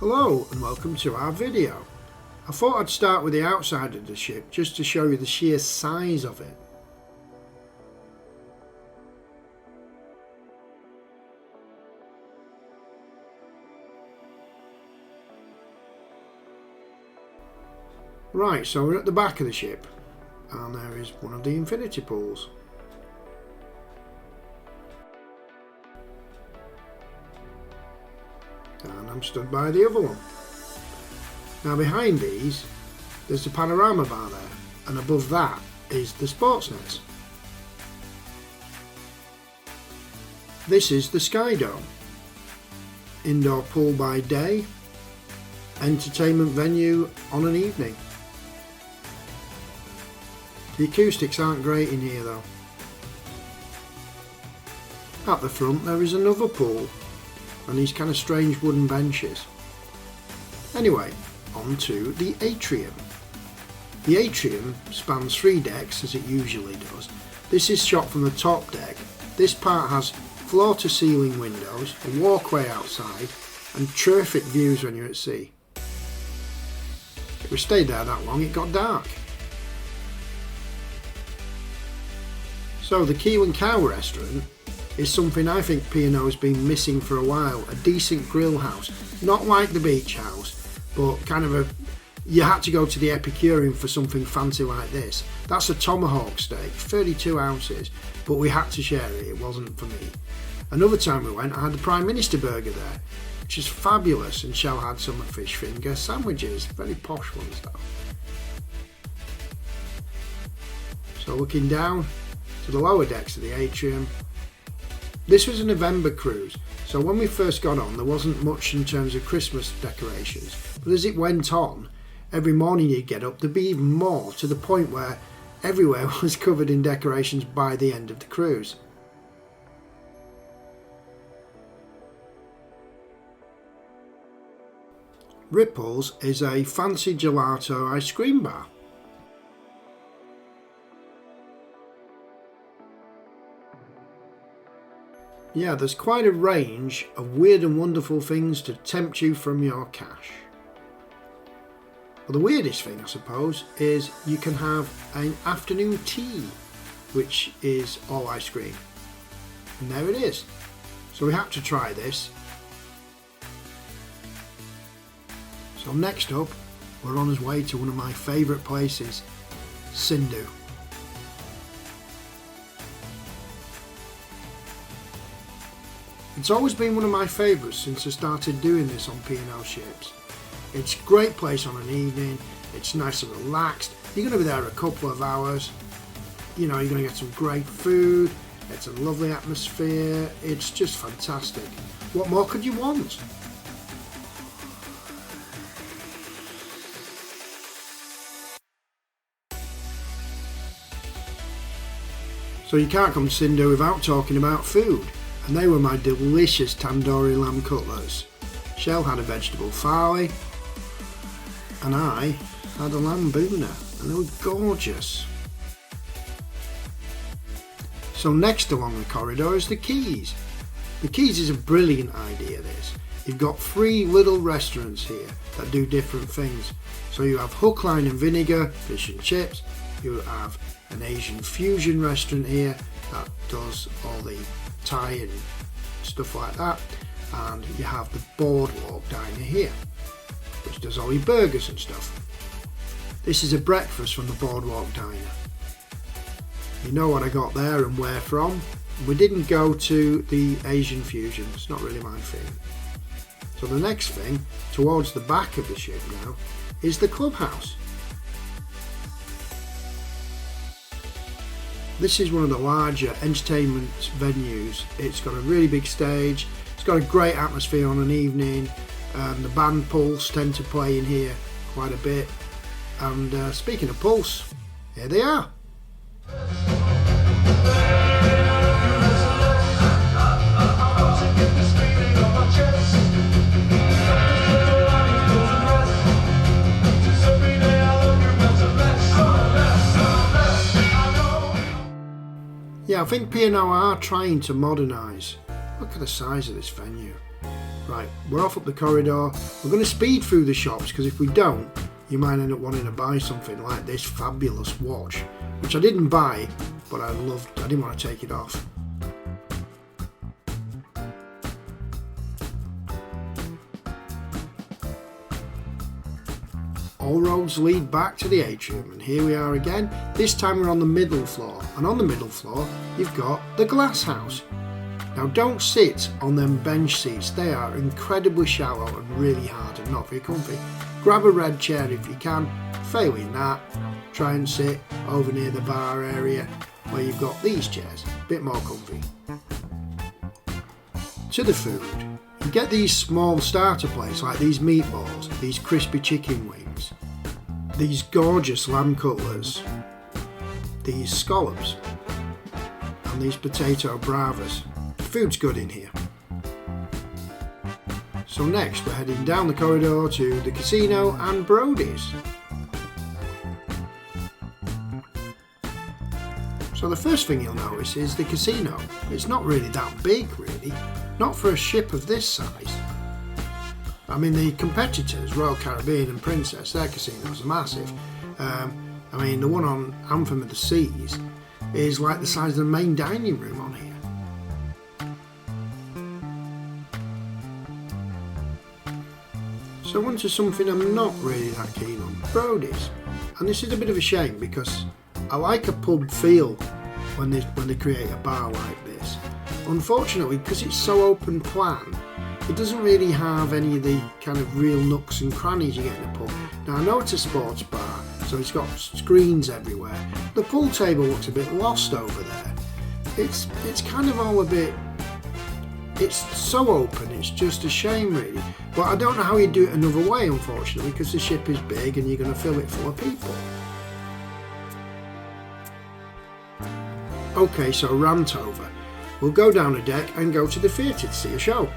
Hello and welcome to our video. I thought I'd start with the outside of the ship just to show you the sheer size of it. Right, so we're at the back of the ship and there is one of the infinity pools. And I'm stood by the other one. Now behind these there's the panorama bar there, and above that is the sports nets. This is the Sky Dome. Indoor pool by day, entertainment venue on an evening. The acoustics aren't great in here though. At the front there is another pool and these kind of strange wooden benches. Anyway, on to the Atrium. The Atrium spans 3 decks as it usually does. This is shot from the top deck. This part has floor to ceiling windows, a walkway outside and terrific views when you're at sea. If we stayed there that long it got dark. So the Keel and Cow restaurant is something I think P&O has been missing for a while. A decent grill house, not like the beach house, but kind of you had to go to the Epicurean for something fancy like this. That's a tomahawk steak, 32 ounces, but we had to share it, it wasn't for me. Another time we went, I had the Prime Minister burger there, which is fabulous, and Shell had some fish finger sandwiches, very posh ones though. So looking down to the lower decks of the Atrium, this was a November cruise, so when we first got on there wasn't much in terms of Christmas decorations, but as it went on, every morning you'd get up, there'd be even more, to the point where everywhere was covered in decorations by the end of the cruise. Ripples is a fancy gelato ice cream bar. Yeah, there's quite a range of weird and wonderful things to tempt you from your cash. Well, the weirdest thing, I suppose, is you can have an afternoon tea, which is all ice cream. And there it is. So we had to try this. So next up, we're on our way to one of my favourite places, Sindhu. It's always been one of my favourites since I started doing this on P&O ships. It's a great place on an evening, it's nice and relaxed, you're going to be there a couple of hours, you know, you're going to get some great food, it's a lovely atmosphere, it's just fantastic. What more could you want? So you can't come to Sindhu without talking about food. And they were my delicious tandoori lamb cutlets. Shell had a vegetable farley and I had a lamb boona, and they were gorgeous. So next along the corridor is the Quays. The Quays is a brilliant idea this. You've got 3 little restaurants here that do different things. So you have hook, line and vinegar, fish and chips. You have an Asian fusion restaurant here that does all the Thai and stuff like that, and you have the boardwalk diner here which does all your burgers and stuff. This is a breakfast from the boardwalk diner. You know what I got there and where from. We didn't go to the Asian fusion, it's not really my thing. So the next thing, towards the back of the ship now, is the clubhouse. This is one of the larger entertainment venues. It's got a really big stage, it's got a great atmosphere on an evening, the band Pulse tend to play in here quite a bit, and speaking of Pulse, here they are. Yeah, I think P&O are trying to modernise. Look at the size of this venue. Right, we're off up the corridor. We're going to speed through the shops because if we don't, you might end up wanting to buy something like this fabulous watch, which I didn't buy, but I loved. I didn't want to take it off. All roads lead back to the atrium, and here we are again. This time we're on the middle floor, and on the middle floor you've got the glass house. Now don't sit on them bench seats, they are incredibly shallow and really hard and not very comfy. Grab a red chair if you can, failing that, try and sit over near the bar area where you've got these chairs, a bit more comfy. To the food, you get these small starter plates like these meatballs, these crispy chicken wings, these gorgeous lamb cutlets, these scallops and these potato bravas. Food's good in here. So next we're heading down the corridor to the casino and Brodie's. So the first thing you'll notice is the casino. It's not really that big really, not for a ship of this size. I mean the competitors, Royal Caribbean and Princess, their casinos are massive. I mean the one on Anthem of the Seas is like the size of the main dining room on here. So onto something I'm not really that keen on, Brodie's. And this is a bit of a shame because I like a pub feel when they create a bar like this. Unfortunately, because it's so open plan, it doesn't really have any of the kind of real nooks and crannies you get in a pub. Now I know it's a sports bar, so it's got screens everywhere. The pool table looks a bit lost over there. It's kind of all a bit, it's so open, it's just a shame really. But I don't know how you do it another way unfortunately, because the ship is big and you're going to fill it full of people. Okay, so rant over. We'll go down a deck and go to the theatre to see a show.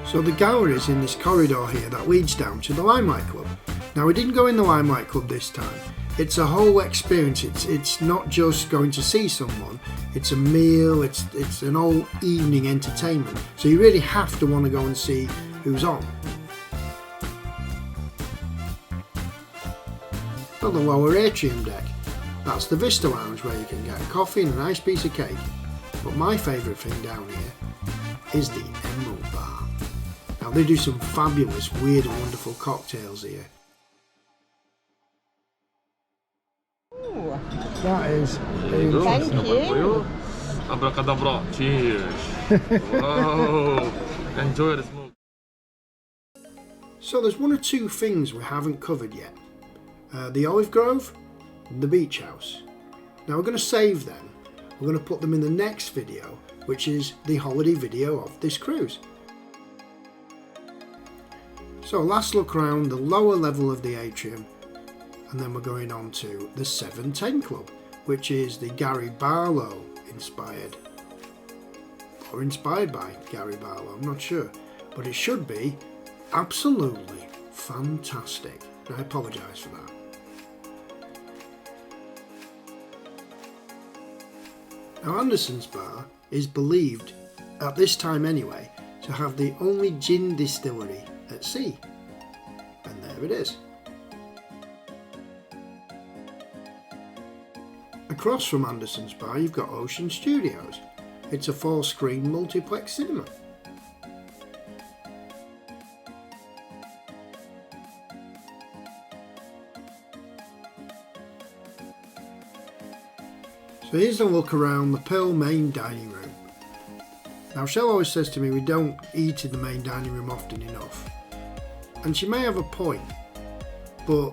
So the gallery is in this corridor here that leads down to the Limelight Club. Now we didn't go in the Limelight Club this time. It's a whole experience. It's not just going to see someone. It's a meal. It's an whole evening entertainment. So you really have to want to go and see who's on. Got the lower atrium deck. That's the Vista Lounge where you can get a coffee and a nice piece of cake. But my favourite thing down here is the Emerald Bar. Now they do some fabulous, weird and wonderful cocktails here. Ooh. That is Thank you. Abracadabra. Cheers. Wow. Enjoy the smoke. So there's one or two things we haven't covered yet. The olive grove and the beach house. Now we're going to save them. We're going to put them in the next video, which is the holiday video of this cruise. So last look around the lower level of the atrium, and then we're going on to the 710 Club, which is the Gary Barlow inspired, or inspired by Gary Barlow, I'm not sure, but it should be absolutely fantastic. And I apologise for that. Now Anderson's Bar is believed, at this time anyway, to have the only gin distillery at sea. And there it is. Across from Anderson's Bar you've got Ocean Studios. It's a 4-screen multiplex cinema. So here's a look around the Pearl main dining room. Now Shell always says to me we don't eat in the main dining room often enough. And she may have a point, but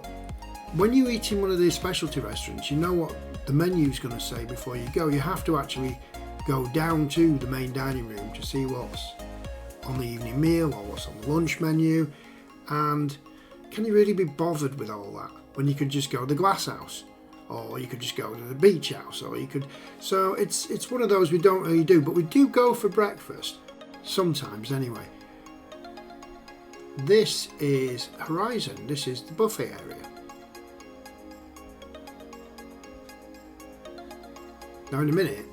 when you eat in one of these specialty restaurants, you know what the menu's going to say before you go. You have to actually go down to the main dining room to see what's on the evening meal or what's on the lunch menu. And can you really be bothered with all that when you could just go to the glass house? Or you could just go to the beach house, or you could. So it's one of those we don't really do, but we do go for breakfast sometimes anyway. This is Horizon. This is the buffet area. Now in a minute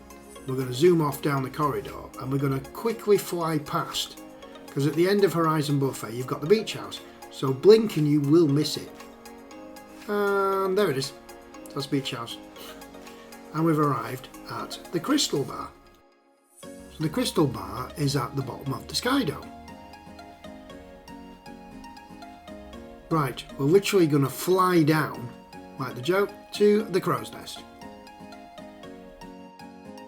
we're going to zoom off down the corridor and we're going to quickly fly past, because at the end of Horizon Buffet you've got the beach house, so blink and you will miss it. And there it is, that's beach house. And we've arrived at the Crystal Bar. So the Crystal Bar is at the bottom of the Sky Dome. Right, we're literally going to fly down, like the joke, to the Crow's Nest.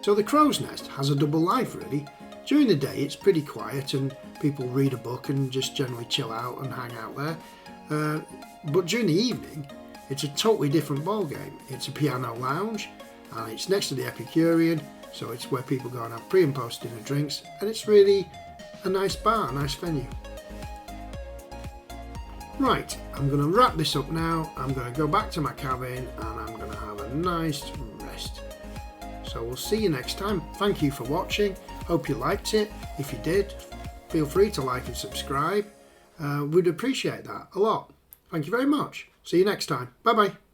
So the Crow's Nest has a double life really. During the day it's pretty quiet and people read a book and just generally chill out and hang out there. But during the evening it's a totally different ball game. It's a piano lounge and it's next to the Epicurean, so it's where people go and have pre and post dinner drinks, and it's really a nice bar, a nice venue. Right, I'm going to wrap this up now. I'm going to go back to my cabin and I'm going to have a nice rest. So we'll see you next time. Thank you for watching. Hope you liked it. If you did, feel free to like and subscribe. We'd appreciate that a lot. Thank you very much. See you next time. Bye bye.